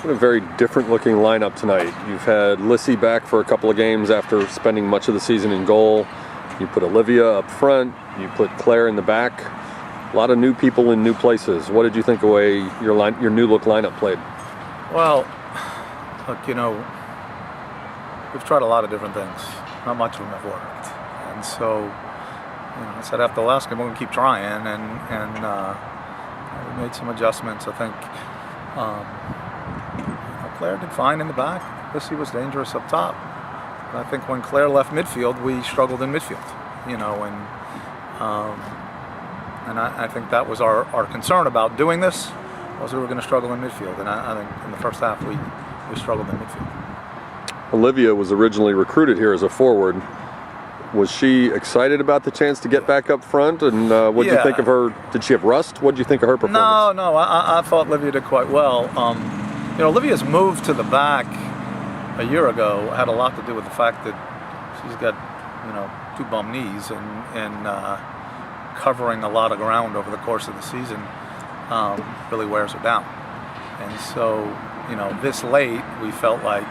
What a very different looking lineup tonight. You've had Lissy back for a couple of games after spending much of the season in goal. You put Olivia up front. You put Claire in the back. A lot of new people in new places. What did you think of the way your new look lineup played? Well, look, we've tried a lot of different things. Not much of them have worked. And so, I said after the last game, we're going to keep trying. And we made some adjustments. I think Claire did fine in the back. Lissy was dangerous up top. And I think when Claire left midfield, we struggled in midfield. And I think that was our concern about doing this, was we were going to struggle in midfield. And I think in the first half we struggled in midfield. Olivia was originally recruited here as a forward. Was she excited about the chance to get back up front? And what did you think of her? Did she have rust? What did you think of her performance? No, I thought Olivia did quite well. Olivia's move to the back a year ago had a lot to do with the fact that she's got, two bum knees and covering a lot of ground over the course of the season really wears her down. And so, this late, we felt like,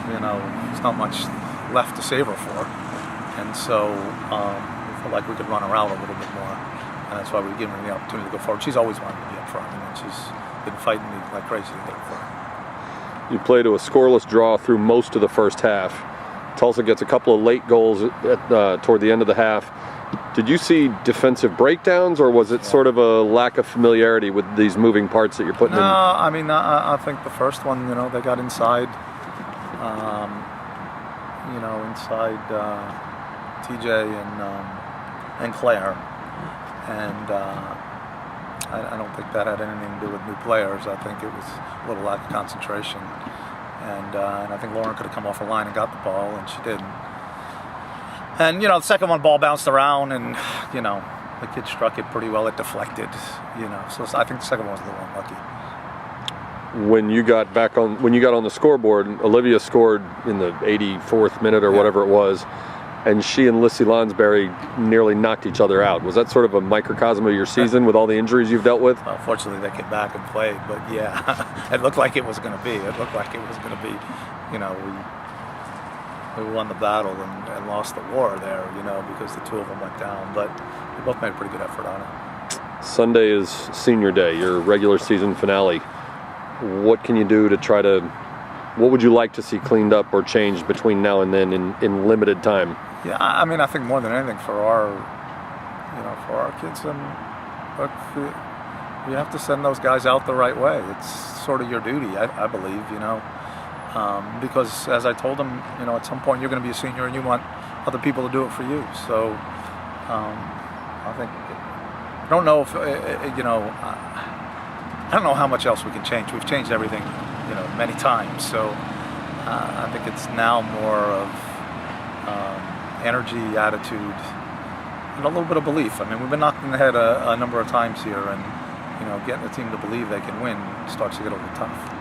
there's not much left to save her for. And so we felt like we could run her out a little bit more. And that's why we gave her the opportunity to go forward. She's always wanted to be up front, and she's been fighting me like crazy to get up front. You played to a scoreless draw through most of the first half. Tulsa gets a couple of late goals toward the end of the half. Did you see defensive breakdowns, or was it sort of a lack of familiarity with these moving parts that you're putting in? No, I think the first one, they got inside, inside TJ and Claire. And I don't think that had anything to do with new players. I think it was a little lack of concentration. And I think Lauren could have come off her line and got the ball, and she didn't. And, the second one, ball bounced around, and, the kid struck it pretty well. It deflected, So I think the second one was a little unlucky. When you got on the scoreboard, Olivia scored in the 84th minute or whatever it was, and she and Lissy Lonsberry nearly knocked each other out. Was that sort of a microcosm of your season with all the injuries you've dealt with? Fortunately, they came back and played, but yeah, it looked like it was going to be. We won the battle and lost the war there, because the two of them went down. But we both made a pretty good effort on it. Sunday is senior day, your regular season finale. What can you do to try to? What would you like to see cleaned up or changed between now and then in limited time? Yeah, I think more than anything for our kids, and look, you have to send those guys out the right way. It's sort of your duty, I believe, because as I told them, at some point you're going to be a senior and you want other people to do it for you. So I think, I don't know if, I don't know how much else we can change. We've changed everything, many times. So I think it's now more of energy, attitude, and a little bit of belief. We've been knocked in the head a number of times here, and getting the team to believe they can win starts to get a little tough.